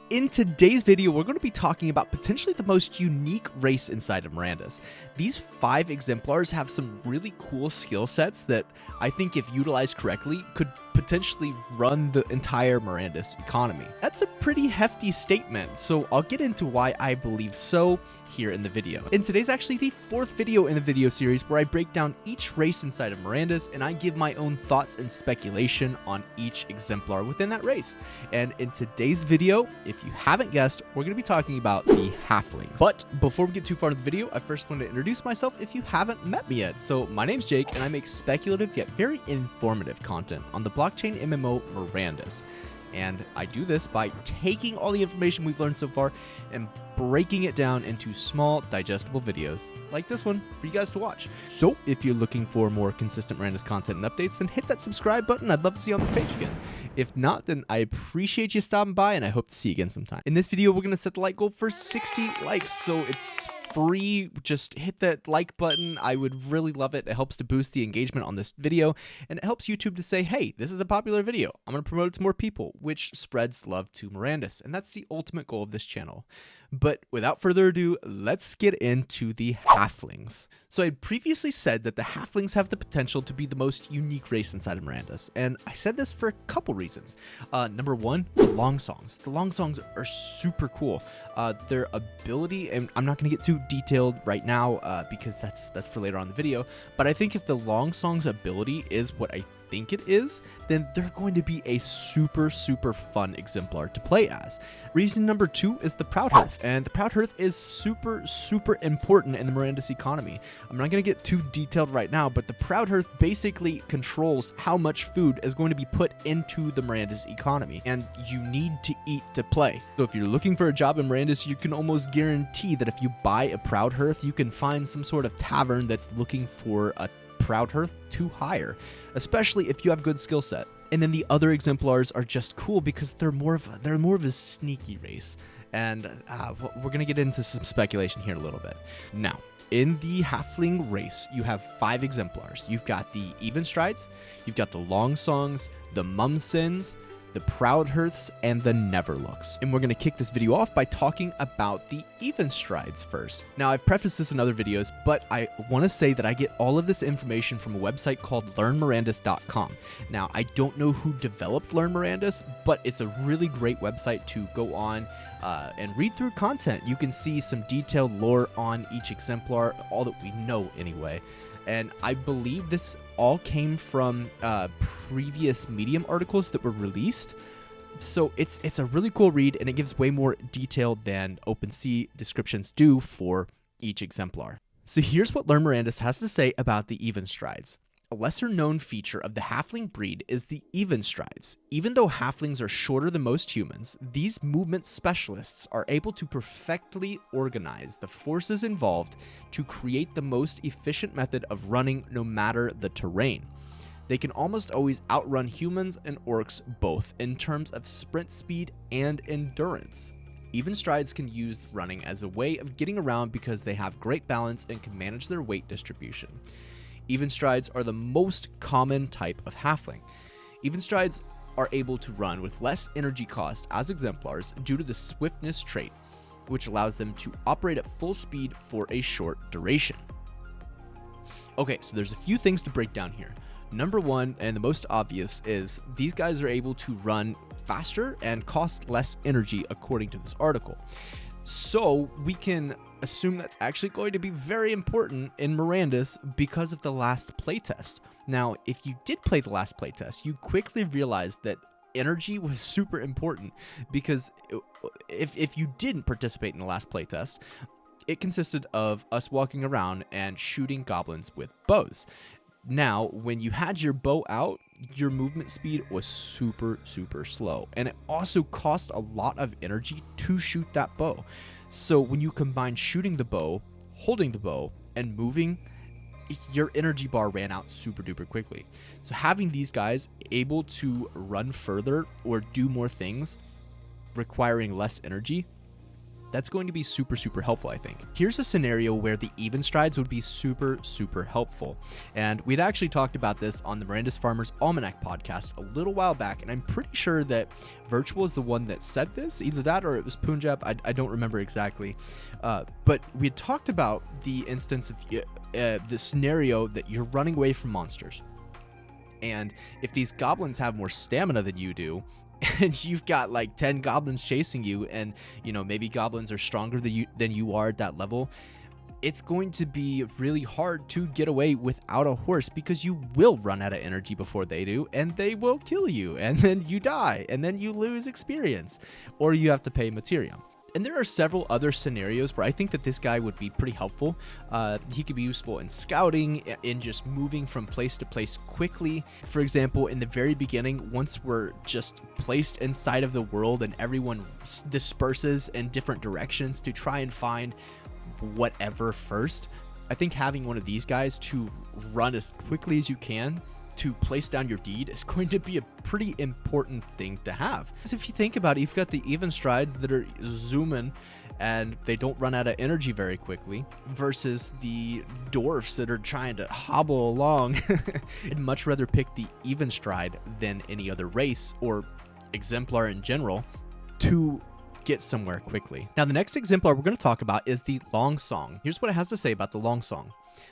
In today's video, we're going to be talking about potentially the most unique race inside of Mirandus. These 5 exemplars have some really cool skill sets that I think, if utilized correctly, could potentially run the entire Mirandus economy. That's a pretty hefty statement, so I'll get into why I believe so here in the video. And today's actually the 4th video in the video series where I break down each race inside of Mirandus and I give my own thoughts and speculation on each exemplar within that race. And in today's video, if you haven't guessed, we're going to be talking about the Halflings. But before we get too far into the video, I first want to introduce myself if you haven't met me yet. So my name's Jake and I make speculative yet very informative content on the blockchain MMO Mirandus. And I do this by taking all the information we've learned so far and breaking it down into small, digestible videos like this one for you guys to watch. So if you're looking for more consistent Mirandus content and updates, then hit that subscribe button. I'd love to see you on this page again. If not, then I appreciate you stopping by and I hope to see you again sometime. In this video, we're going to set the like goal for 60 likes, so it's free. Just hit that like button. I would really love it. It helps to boost the engagement on this video, and it helps YouTube to say, hey, this is a popular video. I'm going to promote it to more people, which spreads love to Mirandus, and that's the ultimate goal of this channel. But without further ado, let's get into the Halflings. So I previously said that the Halflings have the potential to be the most unique race inside of Mirandus, and I said this for a couple reasons. Number one, the long songs. The long songs are super cool. Their ability, and I'm not going to get too detailed right now because that's for later on in the video, but I think if the long song's ability is what I think it is, then they're going to be a super fun exemplar to play as. Reason number 2 is the Proud Hearth, and the Proud Hearth is super important in the Mirandus economy. I'm not going to get too detailed right now, but the Proud Hearth basically controls how much food is going to be put into the Mirandus economy, and you need to eat to play. So if you're looking for a job in Mirandus, you can almost guarantee that if you buy a Proud Hearth, you can find some sort of tavern that's looking for a Proud Hearth to hire, especially if you have good skill set. And then the other exemplars are just cool because they're more of a sneaky race, and we're gonna get into some speculation here in a little bit. Now, in the Halfling race, you have 5 exemplars. You've got the Even Strides, you've got the Long Songs, the Mumsins, the Proud Hearths, and the Neverlooks. And we're going to kick this video off by talking about the Even Strides first. Now, I've prefaced this in other videos, but I want to say that I get all of this information from a website called learnmirandus.com. Now, I don't know who developed Learn Mirandus, but it's a really great website to go on and read through content. You can see some detailed lore on each exemplar, all that we know anyway. And I believe this all came from previous Medium articles that were released. So it's a really cool read, and it gives way more detail than OpenSea descriptions do for each exemplar. So here's what Learn Mirandus has to say about the Even Strides. A lesser-known feature of the Halfling breed is the Even Strides. Even though Halflings are shorter than most humans, these movement specialists are able to perfectly organize the forces involved to create the most efficient method of running no matter the terrain. They can almost always outrun humans and orcs both in terms of sprint speed and endurance. Even Strides can use running as a way of getting around because they have great balance and can manage their weight distribution. Even Strides are the most common type of Halfling. Even Strides are able to run with less energy cost as exemplars due to the swiftness trait, which allows them to operate at full speed for a short duration. Okay, so there's a few things to break down here. Number 1, and the most obvious, is these guys are able to run faster and cost less energy according to this article. So we can assume that's actually going to be very important in Mirandus because of the last playtest. Now, if you did play the last playtest, you quickly realized that energy was super important, because if you didn't participate in the last playtest, it consisted of us walking around and shooting goblins with bows. Now, when you had your bow out, your movement speed was super slow, and it also cost a lot of energy to shoot that bow. So when you combine shooting the bow, holding the bow, and moving, your energy bar ran out super duper quickly. So having these guys able to run further or do more things requiring less energy That's going to be super, super helpful, I think. Here's a scenario where the even strides would be super, super helpful. And we'd actually talked about this on the Mirandus Farmers Almanac podcast a little while back, and I'm pretty sure that Virtual is the one that said this, either that or it was Punjab. I don't remember exactly. But we had talked about the instance of the scenario that you're running away from monsters. And if these goblins have more stamina than you do, and you've got like 10 goblins chasing you, and maybe goblins are stronger than you are at that level, it's going to be really hard to get away without a horse, because you will run out of energy before they do, and they will kill you, and then you die, and then you lose experience, or you have to pay materium. And there are several other scenarios where I think that this guy would be pretty helpful. He could be useful in scouting, in just moving from place to place quickly. For example, in the very beginning, once we're just placed inside of the world and everyone disperses in different directions to try and find whatever first, I think having one of these guys to run as quickly as you can to place down your deed is going to be a pretty important thing to have. Because if you think about it, you've got the even strides that are zooming and they don't run out of energy very quickly, versus the dwarfs that are trying to hobble along. I'd much rather pick the even stride than any other race or exemplar in general to get somewhere quickly. Now, the next exemplar we're going to talk about is the Long Song. Here's what it has to say about the Long Song.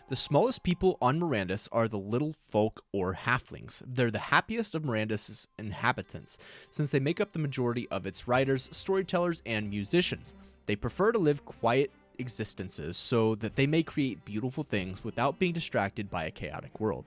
The smallest people on Mirandus are the little folk or halflings. They're the happiest of Mirandus' inhabitants, since they make up the majority of its writers, storytellers, and musicians. They prefer to live quiet existences so that they may create beautiful things without being distracted by a chaotic world.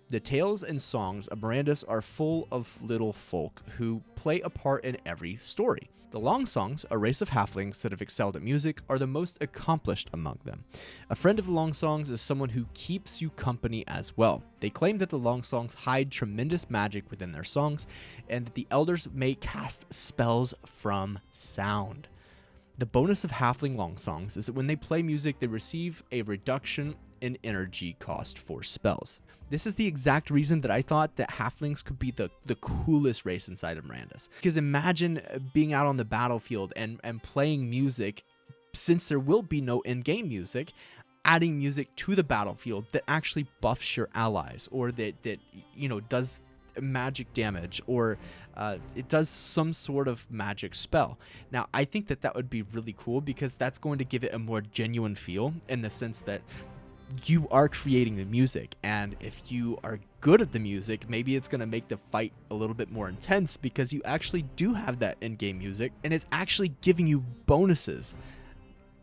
The tales and songs of Mirandus are full of little folk who play a part in every story. The Long Songs, a race of halflings that have excelled at music, are the most accomplished among them. A friend of the Long Songs is someone who keeps you company as well. They claim that the Long Songs hide tremendous magic within their songs, and that the elders may cast spells from sound. The bonus of halfling Long Songs is that when they play music, they receive a reduction in energy cost for spells. This is the exact reason that I thought that halflings could be the coolest race inside of Mirandus. Because imagine being out on the battlefield and playing music, since there will be no in-game music, adding music to the battlefield that actually buffs your allies, or that does magic damage, or it does some sort of magic spell. Now, I think that would be really cool, because that's going to give it a more genuine feel, in the sense that you are creating the music, and if you are good at the music, maybe it's going to make the fight a little bit more intense, because you actually do have that in-game music, and it's actually giving you bonuses.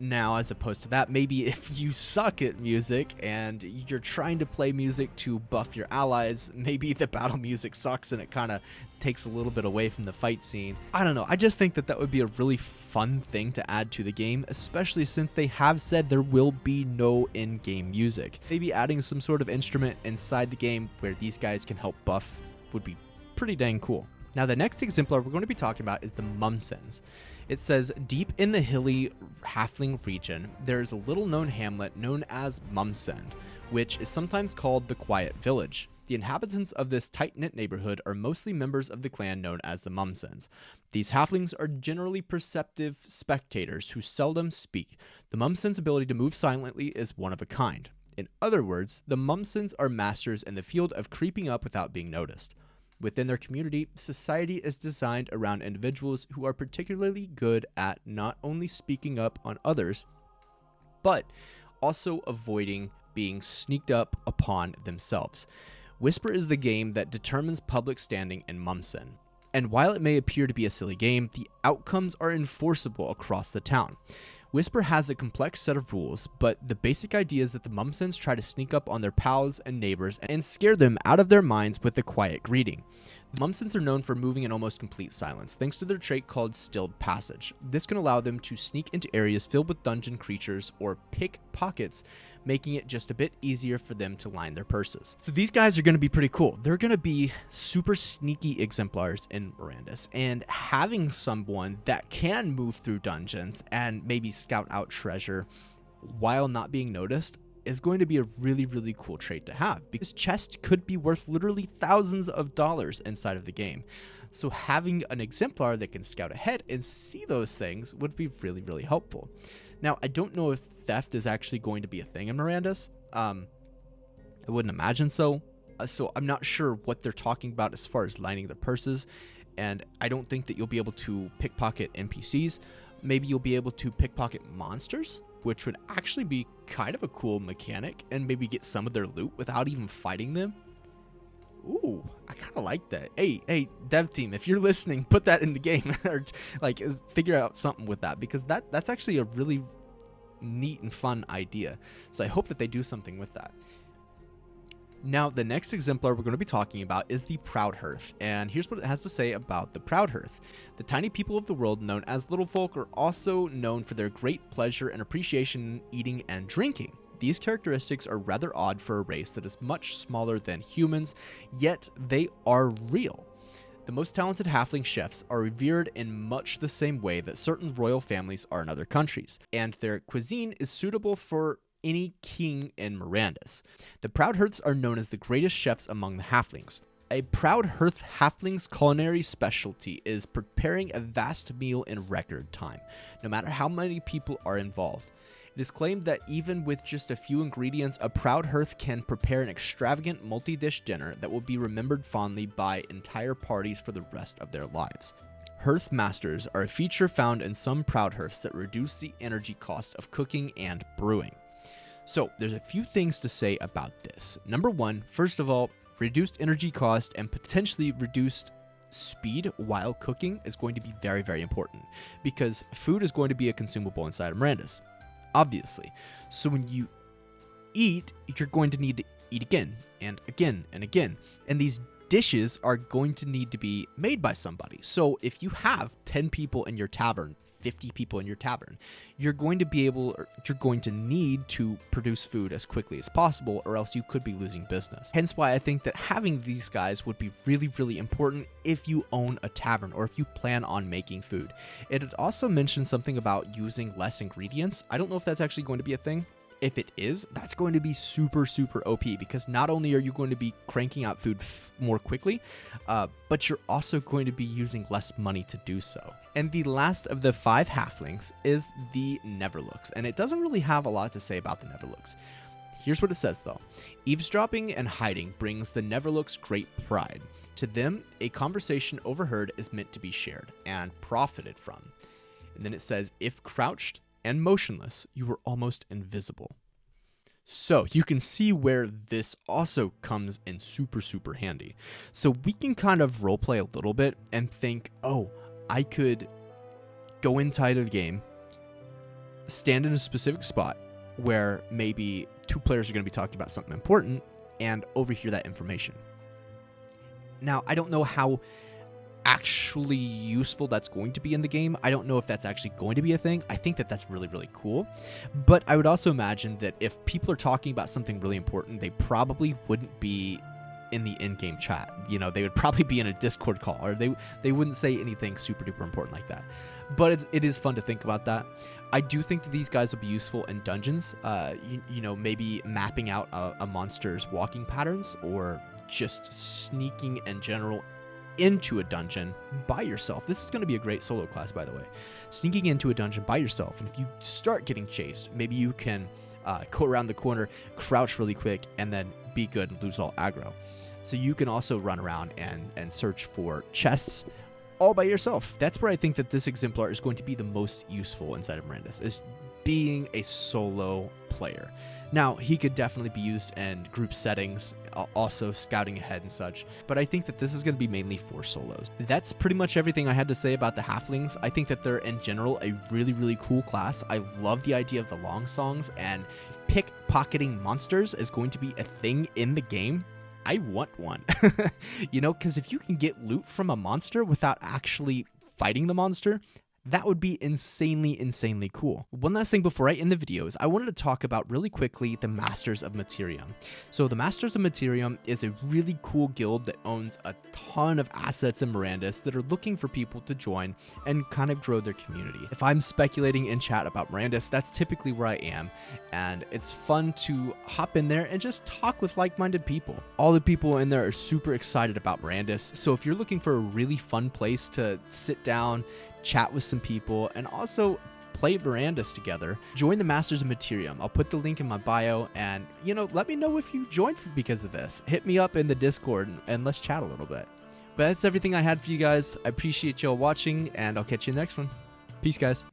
Now, as opposed to that, maybe if you suck at music and you're trying to play music to buff your allies, maybe the battle music sucks and it kind of takes a little bit away from the fight scene. I don't know. I just think that would be a really fun thing to add to the game, especially since they have said there will be no in-game music. Maybe adding some sort of instrument inside the game where these guys can help buff would be pretty dang cool. Now, the next exemplar we're going to be talking about is the Mumsens. It says, deep in the hilly halfling region, there is a little-known hamlet known as Mumsend, which is sometimes called the Quiet Village. The inhabitants of this tight-knit neighborhood are mostly members of the clan known as the Mumsens. These halflings are generally perceptive spectators who seldom speak. The Mumsens' ability to move silently is one of a kind. In other words, the Mumsens are masters in the field of creeping up without being noticed. Within their community, society is designed around individuals who are particularly good at not only speaking up on others, but also avoiding being sneaked up upon themselves. Whisper is the game that determines public standing in Mumsen. And while it may appear to be a silly game, the outcomes are enforceable across the town. Whisper has a complex set of rules, but the basic idea is that the Mumsens try to sneak up on their pals and neighbors and scare them out of their minds with a quiet greeting. The Mumsens are known for moving in almost complete silence, thanks to their trait called Stilled Passage. This can allow them to sneak into areas filled with dungeon creatures or pick pockets, making it just a bit easier for them to line their purses. So these guys are going to be pretty cool. They're going to be super sneaky exemplars in Mirandus, and having someone that can move through dungeons and maybe scout out treasure while not being noticed, is going to be a really, really cool trait to have, because chests could be worth literally thousands of dollars inside of the game. So having an exemplar that can scout ahead and see those things would be really, really helpful. Now, I don't know if theft is actually going to be a thing in Mirandus. I wouldn't imagine so. So I'm not sure what they're talking about as far as lining their purses. And I don't think that you'll be able to pickpocket NPCs. Maybe you'll be able to pickpocket monsters, which would actually be kind of a cool mechanic, and maybe get some of their loot without even fighting them. Ooh, I kind of like that. Hey, dev team, if you're listening, put that in the game, or like figure out something with that, because that's actually a really neat and fun idea. So I hope that they do something with that. Now, the next exemplar we're going to be talking about is the Proud Hearth, and here's what it has to say about the Proud Hearth. The tiny people of the world known as little folk are also known for their great pleasure and appreciation in eating and drinking. These characteristics are rather odd for a race that is much smaller than humans, yet they are real. The most talented halfling chefs are revered in much the same way that certain royal families are in other countries, and their cuisine is suitable for any king in Mirandus. The Proud Hearths are known as the greatest chefs among the halflings. A Proud Hearth halfling's culinary specialty is preparing a vast meal in record time, no matter how many people are involved. It is claimed that even with just a few ingredients, a Proud Hearth can prepare an extravagant multi-dish dinner that will be remembered fondly by entire parties for the rest of their lives. Hearth masters are a feature found in some Proud Hearths that reduce the energy cost of cooking and brewing. So there's a few things to say about this. Number one, first of all, reduced energy cost and potentially reduced speed while cooking is going to be very, very important, because food is going to be a consumable inside of Mirandus, obviously. So when you eat, you're going to need to eat again and again and again. And these dishes are going to need to be made by somebody. So if you have 10 people in your tavern, 50 people in your tavern, you're going to need to produce food as quickly as possible, or else you could be losing business. Hence why I think that having these guys would be really, really important if you own a tavern or if you plan on making food. It had also mentioned something about using less ingredients. I don't know if that's actually going to be a thing. If it is, that's going to be super, super OP, because not only are you going to be cranking out food more quickly, but you're also going to be using less money to do so. And the last of the 5 halflings is the Neverlooks, and it doesn't really have a lot to say about the Neverlooks. Here's what it says though. Eavesdropping and hiding brings the Neverlooks great pride. To them, a conversation overheard is meant to be shared and profited from. And then it says, if crouched and motionless, you were almost invisible. So you can see where this also comes in super, super handy. So we can kind of roleplay a little bit and think, oh, I could go inside of the game, stand in a specific spot where maybe 2 players are going to be talking about something important, and overhear that information. Now, I don't know how actually useful that's going to be in the game. I don't know if that's actually going to be a thing. I think that that's really, really cool. But I would also imagine that if people are talking about something really important, they probably wouldn't be in the in-game chat. You know, they would probably be in a Discord call, or they wouldn't say anything super duper important like that. But it is fun to think about that. I do think that these guys will be useful in dungeons. You know, maybe mapping out a monster's walking patterns, or just sneaking in general into a dungeon by yourself. This is going to be a great solo class, by the way. Sneaking into a dungeon by yourself, and if you start getting chased, maybe you can go around the corner, crouch really quick, and then be good and lose all aggro. So you can also run around and search for chests all by yourself. That's where I think that this exemplar is going to be the most useful inside of Mirandus, is being a solo player. Now, he could definitely be used in group settings, also scouting ahead and such, but I think that this is going to be mainly for solos. That's pretty much everything I had to say about the halflings. I think that they're, in general, a really, really cool class. I love the idea of the long songs, and if pickpocketing monsters is going to be a thing in the game, I want one. You know, because if you can get loot from a monster without actually fighting the monster, That would be insanely cool. One last thing before I end the video is I wanted to talk about really quickly the Masters of Materium. So the Masters of Materium is a really cool guild that owns a ton of assets in Mirandus that are looking for people to join and kind of grow their community. If I'm speculating in chat about Mirandus, that's typically where I am, and it's fun to hop in there and just talk with like-minded people. All the people in there are super excited about Mirandus, so if you're looking for a really fun place to sit down, chat with some people, and also play Mirandus together, join the Masters of Materium. I'll put the link in my bio, and let me know if you joined because of this. Hit me up in the Discord and let's chat a little bit. But that's everything I had for you guys. I appreciate y'all watching, and I'll catch you in the next one. Peace, guys.